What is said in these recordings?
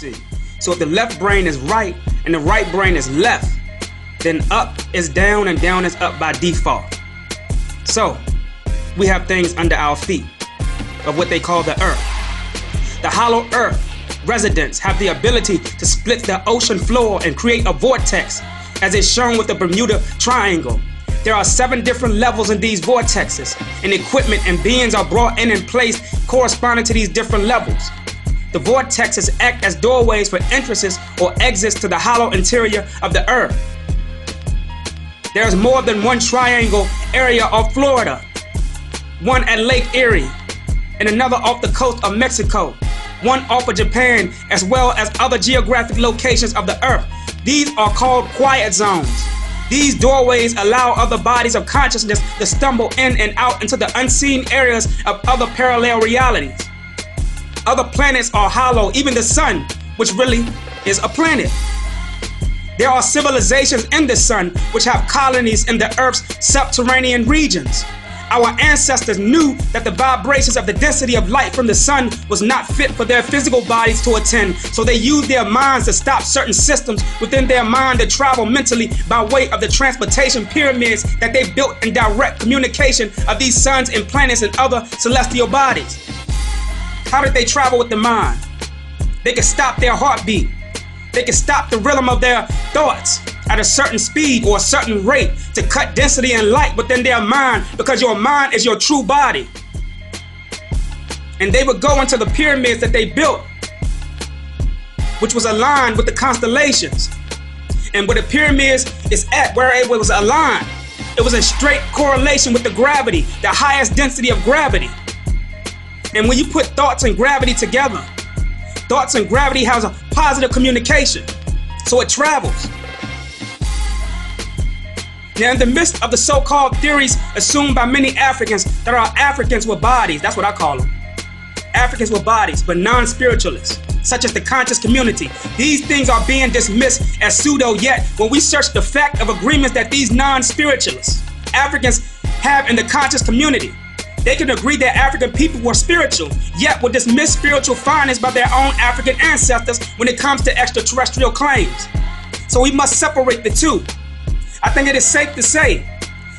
See, so if the left brain is right and the right brain is left, then up is down and down is up by default. So we have things under our feet of what they call the earth. The hollow earth residents have the ability to split the ocean floor and create a vortex, as is shown with the Bermuda Triangle. There are 7 different levels in these vortexes, and equipment and beings are brought in and placed corresponding to these different levels. The vortexes act as doorways for entrances or exits to the hollow interior of the earth. There is more than one triangle area of Florida, one at Lake Erie, and another off the coast of Mexico, one off of Japan, as well as other geographic locations of the earth. These are called quiet zones. These doorways allow other bodies of consciousness to stumble in and out into the unseen areas of other parallel realities. Other planets are hollow, even the sun, which really is a planet. There are civilizations in the sun which have colonies in the Earth's subterranean regions. Our ancestors knew that the vibrations of the density of light from the sun was not fit for their physical bodies to attend, so they used their minds to stop certain systems within their mind to travel mentally by way of the transportation pyramids that they built in direct communication of these suns and planets and other celestial bodies. How did they travel with the mind? They could stop their heartbeat. They could stop the rhythm of their thoughts at a certain speed or a certain rate to cut density and light within their mind, because your mind is your true body. And they would go into the pyramids that they built, which was aligned with the constellations. And where the pyramids is at, where it was aligned, it was in straight correlation with the gravity, the highest density of gravity. And when you put thoughts and gravity together, thoughts and gravity has a positive communication, so it travels. Now, in the midst of the so-called theories assumed by many Africans that are Africans with bodies, that's what I call them, Africans with bodies, but non-spiritualists, such as the conscious community, these things are being dismissed as pseudo, yet when we search the fact of agreements that these non-spiritualists, Africans, have in the conscious community, they can agree that African people were spiritual, yet will dismiss spiritual findings by their own African ancestors when it comes to extraterrestrial claims. So we must separate the two. I think it is safe to say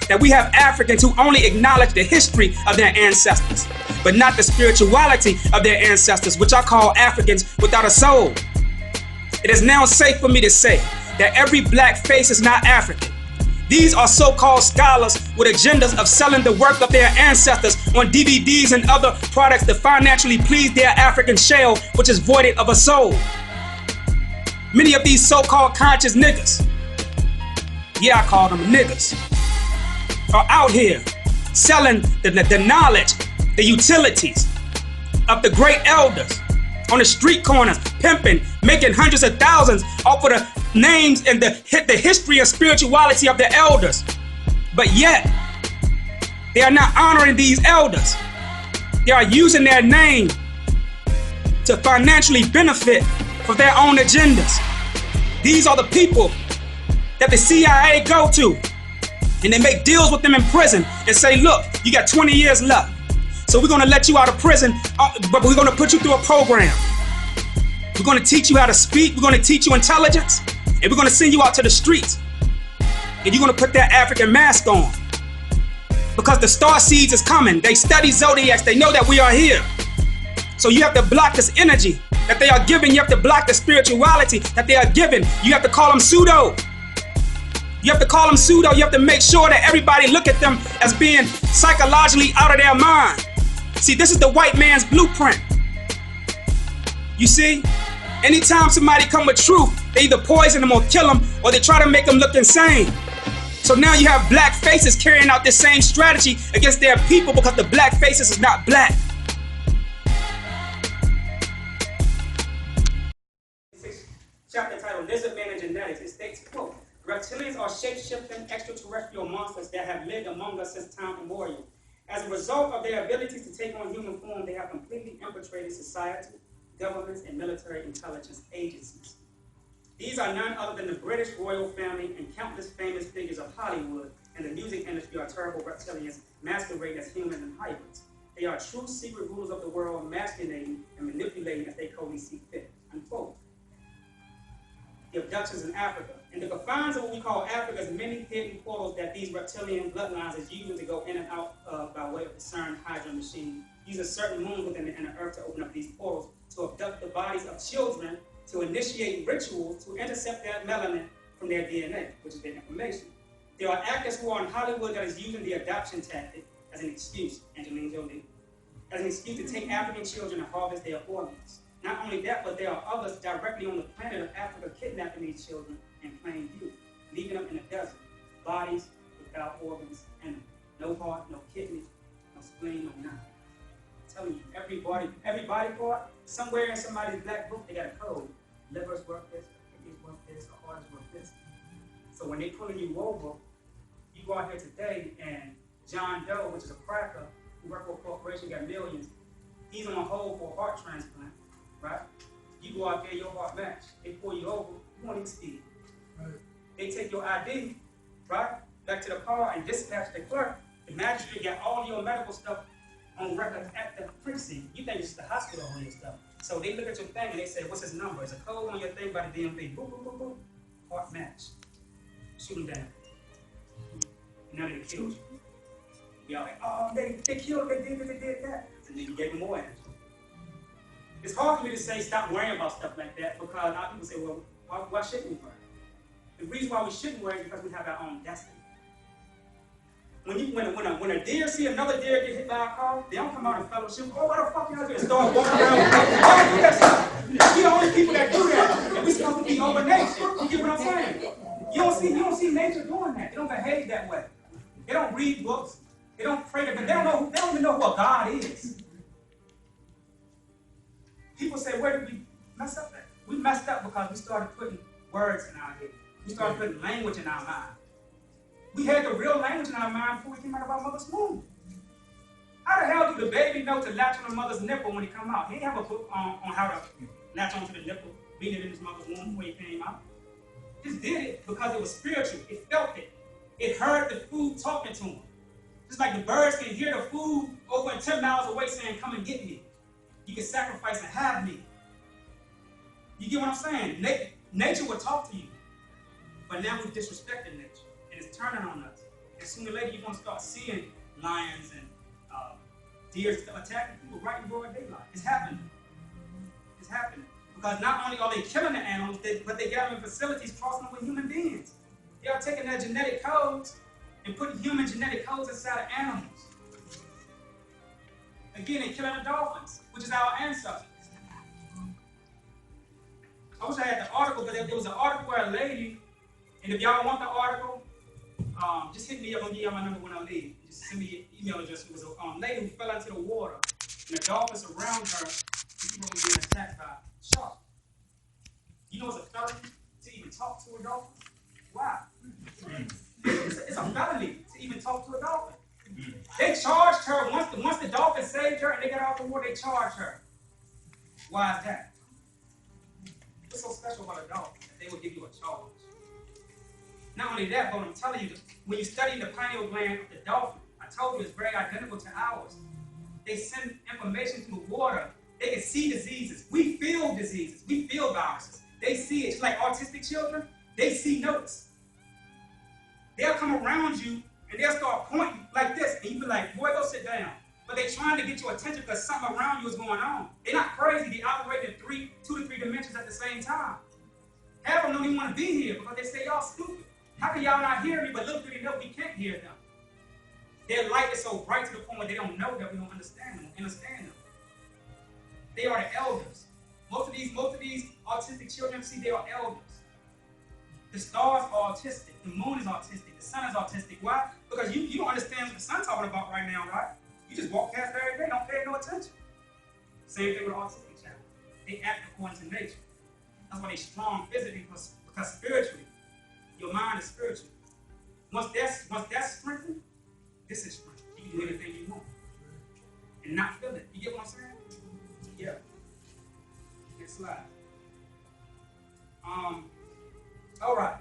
that we have Africans who only acknowledge the history of their ancestors, but not the spirituality of their ancestors, which I call Africans without a soul. It is now safe for me to say that every black face is not African. These are so-called scholars with agendas of selling the work of their ancestors on DVDs and other products to financially please their African shell, which is voided of a soul. Many of these so-called conscious niggas, yeah, I call them niggas, are out here selling the knowledge, the utilities of the great elders on the street corners, pimping, making hundreds of thousands off of the names and the history and spirituality of the elders. But yet, they are not honoring these elders. They are using their name to financially benefit for their own agendas. These are the people that the CIA go to, and they make deals with them in prison and say, look, you got 20 years left. So we're gonna let you out of prison, but we're gonna put you through a program. We're gonna teach you how to speak, we're gonna teach you intelligence, and we're gonna send you out to the streets. And you're gonna put that African mask on. Because the star seeds is coming. They study zodiacs, they know that we are here. So you have to block this energy that they are giving, you have to block the spirituality that they are giving. You have to call them pseudo. You have to call them pseudo, you have to make sure that everybody look at them as being psychologically out of their mind. See, this is the white man's blueprint. You see, anytime somebody come with truth, they either poison them or kill them, or they try to make them look insane. So now you have black faces carrying out this same strategy against their people because the black faces is not black. Chapter titled Lizard Man and Genetics. It states, quote, reptilians are shape-shifting extraterrestrial monsters that have lived among us since time immemorial. As a result of their abilities to take on human form, they have completely infiltrated society, governments, and military intelligence agencies. These are none other than the British royal family and countless famous figures of Hollywood and the music industry are terrible reptilians masquerading as humans and hybrids. They are true secret rulers of the world, masquerading and manipulating as they coldly see fit. Unquote. abductions in Africa. In the confines of what we call Africa's many hidden portals that these reptilian bloodlines is using to go in and out by way of the CERN Hydra machine, using certain moons within the inner Earth to open up these portals to abduct the bodies of children, to initiate rituals to intercept their melanin from their DNA, which is their information. There are actors who are in Hollywood that is using the adoption tactic as an excuse, Angelina Jolie, as an excuse to take African children and harvest their organs. Not only that, but there are others directly on the planet of Africa kidnapping these children in plain view, leaving them in the desert, bodies without organs and no heart, no kidney, no spleen, no nothing. I'm telling you, every body part, somewhere in somebody's black book, they got a code. Liver's worth this, kidney's worth this, the heart is worth this. So when they pulling you over, you go out here today and John Doe, which is a cracker who works for a corporation, got millions, he's on hold for a heart transplant, right? You go out there, your heart match, they pull you over, you won't even speed. Right. They take your ID, right, back to the car and dispatch the clerk. The magistrate got all your medical stuff on record at the precinct. You think it's just the hospital on your stuff. So they look at your thing and they say, what's his number? It's a code on your thing by the DMV. Boop, boop, boop, boop. Heart match. Shoot him down. Now they killed you. You're like, oh, they killed, they did that. And then you gave them more energy. It's hard for me to say stop worrying about stuff like that because a lot of people say, well, why shouldn't we worry? The reason why we shouldn't worry is because we have our own destiny. When a deer see another deer get hit by a car, they don't come out and fellowship. Oh, what the fuck y'all doing? Start walking around. Why do that stuff? We're the only people that do that. And we're supposed to be over nature. You get what I'm saying? You don't see nature doing that. They don't behave that way. They don't read books. They don't pray to God. They don't even know who a God is. People say, where did we mess up at? We messed up because we started putting words in our head. We started putting language in our mind. We had the real language in our mind before we came out of our mother's womb. How the hell do the baby know to latch on the mother's nipple when he come out? He didn't have a book on how to latch onto the nipple, being it in his mother's womb when he came out. Just did it because it was spiritual. It felt it. It heard the food talking to him. Just like the birds can hear the food over 10 miles away saying, come and get me. You can sacrifice and have me. You get what I'm saying? Nature will talk to you. But now we've disrespected nature. And it's turning on us. And sooner or later, you're going to start seeing lions and deer attacking people right in broad daylight. It's happening. It's happening. Because not only are they killing the animals, but they got them in facilities crossing them with human beings. They are taking their genetic codes and putting human genetic codes inside of animals. Again, they're killing the dolphins, which is our ancestors. I wish I had the article, but there was an article where a lady, and if y'all want the article, just hit me up. I'm going to give y'all my number when I leave. Just send me your email address. It was a lady who fell into the water, and the dolphins around her, people were being attacked by sharks. You know it's a felony to even talk to a dolphin? Why? It's a felony to even talk to a dolphin. They charged her, once the dolphin saved her and they got out the water, they charged her. Why is that? What's so special about a dolphin that they will give you a charge? Not only that, but I'm telling you, when you study the pineal gland of the dolphin, I told you it's very identical to ours. They send information through water. They can see diseases. We feel diseases. We feel viruses. They see it. It's like autistic children. They see notes. They'll come around you and they'll start pointing like this, and you be like, boy, go sit down. But they're trying to get your attention because something around you is going on. They're not crazy. They operate in 2 to 3 dimensions at the same time. Half of them don't even want to be here because they say, y'all stupid. How can y'all not hear me? But little do they know we can't hear them. Their light is so bright to the point where they don't know that we don't understand them. They are the elders. Most of these autistic children, see, they are elders. The stars are autistic. The moon is autistic. The sun is autistic. Why? Because you don't understand what the sun's talking about right now, right? You just walk past every day, don't pay no attention. Same thing with autistic child. They act according to nature. That's why they're strong physically, because spiritually, your mind is spiritual. Once that's strengthened, this is strength. You can do anything you want. And not feel it. You get what I'm saying? Yeah. Next slide. All right.